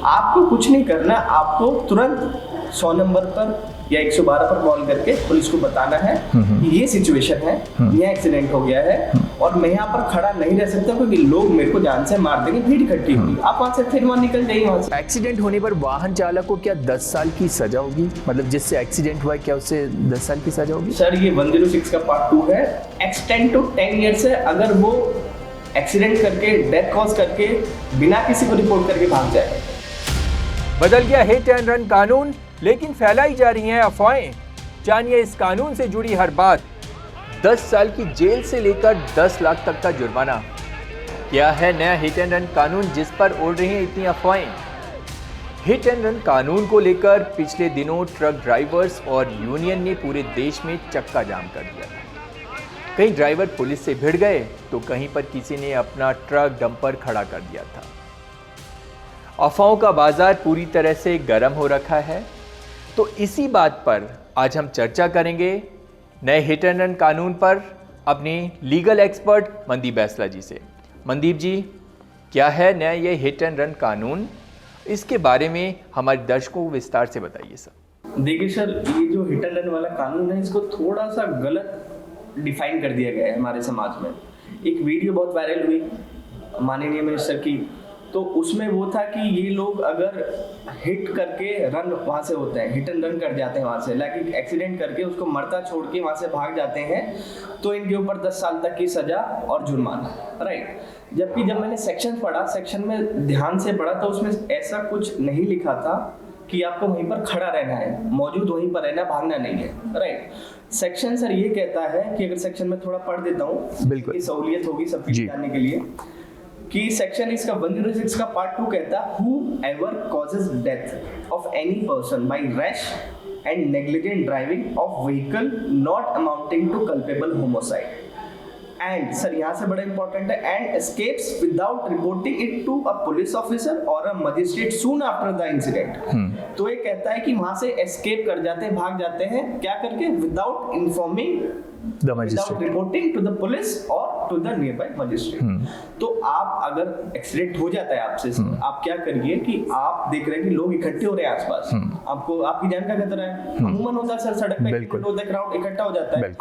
आपको कुछ नहीं करना, आपको तुरंत 100 नंबर पर या 112 पर कॉल करके पुलिस को बताना है कि ये सिचुएशन है, यहाँ एक्सीडेंट हो गया है और मैं यहाँ पर खड़ा नहीं रह सकता क्योंकि लोग मेरे को जान से मार देंगे, भीड़ इकट्ठी होगी। आप वहाँ से फिर वहाँ निकल जाइए वहाँ से। एक्सीडेंट होने पर वाहन चालक को क्या 10 साल की सजा होगी? मतलब जिससे एक्सीडेंट हुआ है क्या उससे 10 साल की सजा होगी? सर ये 106 का पार्ट 2 है। एक्सटेंड टू 10 ईयर्स है अगर वो एक्सीडेंट करके, डेथ कॉज करके, बिना किसी को रिपोर्ट करके भाग जाए। बदल गया हिट एंड रन कानून, लेकिन फैलाई जा रही हैं अफवाहें। जानिए इस कानून से जुड़ी हर बात। 10 साल की जेल से लेकर 10 लाख तक का जुर्माना। क्या है नया हिट एंड रन कानून जिस पर उड़ रही हैं इतनी अफवाहें? हिट एंड रन कानून को लेकर पिछले दिनों ट्रक ड्राइवर्स और यूनियन ने पूरे देश में चक्का जाम कर दिया था। कहीं ड्राइवर पुलिस से भिड़ गए तो कहीं पर किसी ने अपना ट्रक डंपर खड़ा कर दिया था। अफवाहों का बाजार पूरी तरह से गर्म हो रखा है। तो इसी बात पर आज हम चर्चा करेंगे नए हिट एंड रन कानून पर अपने लीगल एक्सपर्ट मनदीप बैसला जी से। मनदीप जी, क्या है नया ये हिट एंड रन कानून? इसके बारे में हमारे दर्शकों को विस्तार से बताइए सर। देखिए सर, ये जो हिट एंड रन वाला कानून है इसको थोड़ा सा गलत डिफाइन कर दिया गया है हमारे समाज में। एक वीडियो बहुत वायरल हुई माननीय मिनिस्टर की, तो उसमें वो था कि ये लोग अगर हिट करके रन वहाँ से होते हैं, हिट एंड रन कर जाते हैं वहाँ से, लाइक एक्सीडेंट करके उसको मरता छोड़ के वहाँ से भाग जाते हैं, तो इनके ऊपर 10 साल तक की सजा और जुर्माना, राइट। जबकि जब मैंने सेक्शन पढ़ा, सेक्शन में ध्यान से पढ़ा तो उसमें ऐसा कुछ नहीं लिखा था कि आपको वहीं पर खड़ा रहना है, मौजूद वहीं पर रहना, भागना नहीं है, राइट। सेक्शन सर ये कहता है कि अगर सेक्शन में थोड़ा पढ़ देता हूँ, बिल्कुल सहूलियत होगी सबकी जानने के लिए, कि सेक्शन इसका 106 का पार्ट 2 कहता है whoever causes death of any person by rash and negligent driving of vehicle not amounting to culpable homicide and sir यहाँ से बड़ा इंपॉर्टेंट है and escapes without reporting it to a police officer or a magistrate soon after the incident। तो ये कहता है कि वहाँ से escape कर जाते हैं, भाग जाते हैं, क्या करके? without informing the magistrate, without reporting to the police or to the nearby magistrate। तो आप अगर एक्सीडेंट हो जाता है आपसे, आप क्या करिए कि आप देख रहे हैं कि लोग इकट्ठे हो रहे हैं आसपास, आपको आपकी जान का खतरा है, अमूमन होता है सर, सड़क पे एक्सीडेंट होता है, क्राउड इकट्ठा हो जाता है,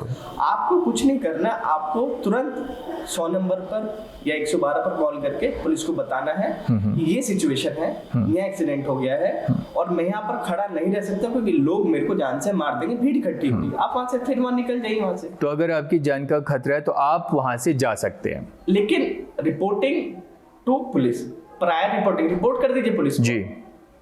आपको कुछ नहीं करना, आपको तुरंत 100 नंबर पर या 112 पर कॉल करके पुलिस को बताना है कि ये सिचुएशन है, यहाँ एक्सीडेंट हो गया है और मैं यहाँ पर खड़ा नहीं रह सकता क्योंकि लोग मेरे को जान से मार देंगे, भीड़ इकट्ठी होगी। आप वहाँ से फिर वहाँ निकल जाइए वहाँ से। तो अगर आपकी जान का खतरा है तो आप वहाँ से जा सकते हैं, लेकिन reporting to police, prior report कर दीजिए पुलिस जी।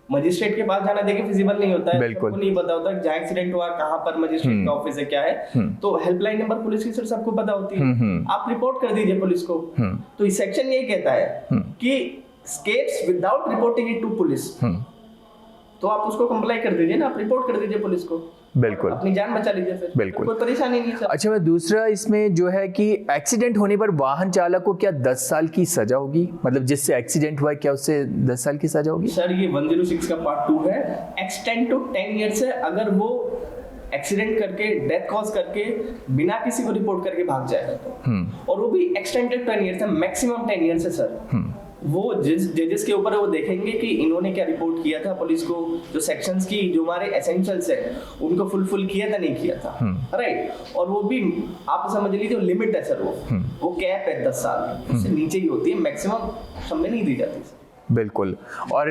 मजिस्ट्रेट के पास जाना देखिए फिजिबल नहीं होता है, बिल्कुल नहीं पता होता जहाँ एक्सीडेंट हुआ कहाँ पर मजिस्ट्रेट का ऑफिस है, क्या है, तो हेल्पलाइन नंबर पुलिस की सर सबको पता होती है, आप रिपोर्ट कर दीजिए पुलिस को। तो इस सेक्शन ये कहता है कि escapes without reporting it to police, तो आप उसको कंप्लाई कर दीजिए ना, आप रिपोर्ट कर दीजिए पुलिस को, बिल्कुल अपनी जान बचा लीजिए फिर, बिल्कुल कोई परेशानी नहीं सर। अच्छा, मैं दूसरा इसमें जो है कि एक्सीडेंट होने पर वाहन चालक को क्या 10 साल की सजा होगी? मतलब जिससे एक्सीडेंट हुआ है क्या उससे 10 साल की सजा होगी? सर ये 106 का पार्ट 2 है। एक्सटेंड टू 10 ईयर्स है अगर वो एक्सीडेंट करके, डेथ कॉज करके, बिना किसी को रिपोर्ट करके भाग जाएगा तो, और वो भी एक्सटेंडेड 10 ईयर्स है, मैक्सिमम 10 ईयर्स है सर। वो जजेस के ऊपर वो देखेंगे कि इन्होंने क्या रिपोर्ट किया था पुलिस को, जो सेक्शंस की जो हमारे एसेंशियल्स है उनको फुलफिल किया था नहीं किया था, राइट। और वो भी आप समझ लीजिए लिमिट है सर, वो कैप है 10 साल, उससे नीचे ही होती है, मैक्सिमम समय नहीं दी जाती सर। बिल्कुल। और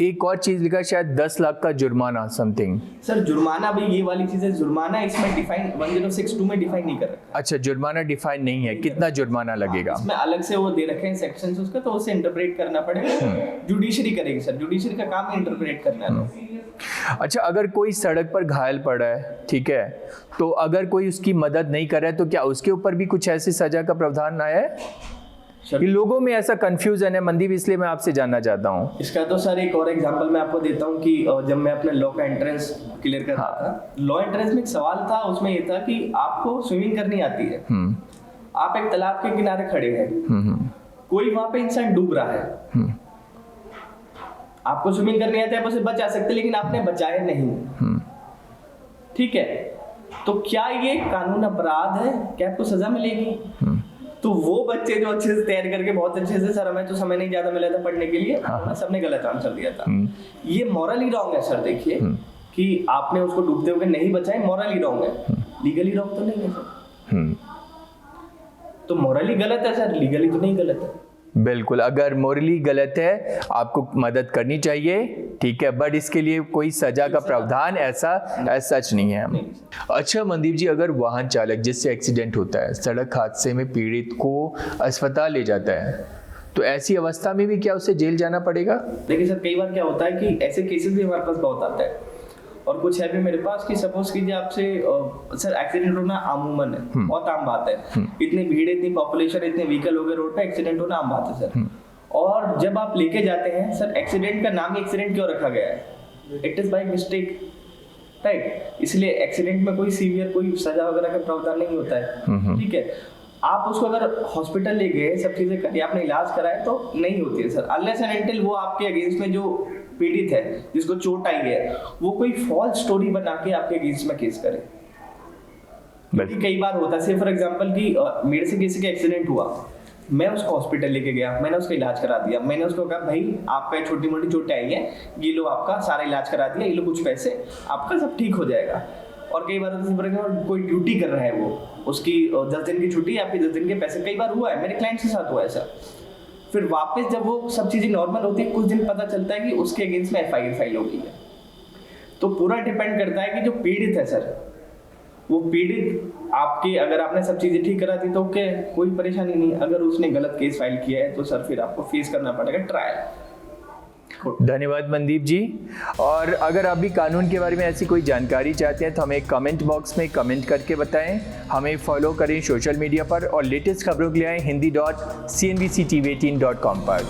एक और चीज लिखा शायद 10 लाख का जुर्माना समथिंग। सर जुर्माना भी ये वाली चीज है, जुर्माना इसमें डिफाइन 1062 में डिफाइन नहीं कर रखा। अच्छा, जुर्माना डिफाइन नहीं है, कितना जुर्माना लगेगा? इसमें अलग से वो दे रखे हैं सेक्शंस उसका, तो उसे इंटरप्रेट करना पड़ेगा, जुडिशरी करेगी सर, जुडिशरी का काम है इंटरप्रेट करना है। अच्छा, अगर कोई सड़क पर घायल पड़ा है, ठीक है, तो अगर कोई उसकी मदद नहीं कर रहा है तो क्या उसके ऊपर भी कुछ ऐसी सजा का प्रावधान आया है? कि लोगों में ऐसा कंफ्यूजन है मनदीप, इसलिए मैं आपसे जानना चाहता हूँ। इसका तो सर एक और एग्जांपल मैं आपको देता हूँ कि जब मैं अपने लॉ का एंट्रेंस क्लियर कर रहा था, लॉ एंट्रेंस में एक सवाल था, उसमें ये था कि आपको स्विमिंग करनी आती है, आप एक तालाब के किनारे खड़े हैं, कोई वहां पे इंसान डूब रहा है, आपको स्विमिंग करनी आती है, आप उसे बचा सकते, लेकिन आपने बचाया नहीं, ठीक है, तो क्या ये कानून अपराध है? क्या आपको सजा मिलेगी? तो तो वो बच्चे जो अच्छे से तैयार करके बहुत अच्छे से, सर हमें तो समय नहीं ज्यादा मिला था पढ़ने के लिए, उन्होंने सबने गलत आंसर दिया था। ये मॉरली रॉन्ग है सर। देखिए कि आपने उसको डूबते हुए नहीं बचाए, मॉरली रॉन्ग है, लीगली रॉन्ग तो नहीं है सर। तो मॉरली गलत है सर, लीगली तो नहीं गलत है। बिल्कुल, अगर मोरली गलत है आपको मदद करनी चाहिए, ठीक है, बट इसके लिए कोई सजा का प्रावधान ऐसा सच नहीं है। अच्छा मनदीप जी, अगर वाहन चालक जिससे एक्सीडेंट होता है सड़क हादसे में पीड़ित को अस्पताल ले जाता है, तो ऐसी अवस्था में भी क्या उसे जेल जाना पड़ेगा? देखिए सर, कई बार क्या होता है कि ऐसे केसेस भी हमारे पास बहुत आते हैं, और कुछ है भी मेरे पास कि सपोज कीजिए आपसे सर एक्सीडेंट होना आमूमन है, बहुत आम बात है। इतनी भीड़, इतनी पॉपुलेशन, इतने व्हीकल हो गए रोड पे, एक्सीडेंट होना आम बात है सर। और जब आप लेके जाते हैं सर, एक्सीडेंट का नाम ही एक्सीडेंट क्यों रखा गया है? It is by mistake, right? इसलिए एक्सीडेंट में कोई सीवियर कोई सजा वगैरह का प्रावधान नहीं होता है, ठीक है। आप उसको अगर हॉस्पिटल ले गए, सब चीजें करी, आपने इलाज कराया, तो नहीं होती है सर, अनलेस एंड अनटिल वो आपके अगेंस्ट में जो पीड़ित है, जिसको चोट आई है, वो कोई फॉल्स स्टोरी बना के आपके अगेंस्ट में केस करे। क्योंकि कई बार होता है, से फॉर एग्जांपल कि मेरे से किसी का एक्सीडेंट हुआ, मैं उसको हॉस्पिटल लेके गया, मैंने उसका इलाज करा दिया, मैंने उसको कहा भाई आपका छोटी मोटी चोट आई है, ये लो आपका सारा इलाज करा दिया, ये लो कुछ पैसे, आपका सब ठीक हो जाएगा। और कई बार कोई ड्यूटी कर रहा है, वो उसकी 10 दिन की छुट्टी या फिर 10 दिन के पैसे, कई बार हुआ है, मेरे क्लाइंट के साथ हुआ है ऐसा। फिर वापस जब वो सब चीजें नॉर्मल होती है, कुछ दिन पता चलता है कि उसके अगेंस्ट में FIR फाइल हो गई है। तो पूरा डिपेंड करता है कि जो पीड़ित है सर, वो पीड़ित आपकी, अगर आपने सब चीजें ठीक करा दी तो ओके, कोई परेशानी नहीं। अगर उसने गलत केस फाइल किया है तो सर फिर आपको फेस करना पड़ेगा ट्रायल। धन्यवाद मनदीप जी। और अगर आप भी कानून के बारे में ऐसी कोई जानकारी चाहते हैं तो हमें कमेंट बॉक्स में कमेंट करके बताएं। हमें फॉलो करें सोशल मीडिया पर, और लेटेस्ट खबरों के लिए आएं hindi.cnbctv18.com पर।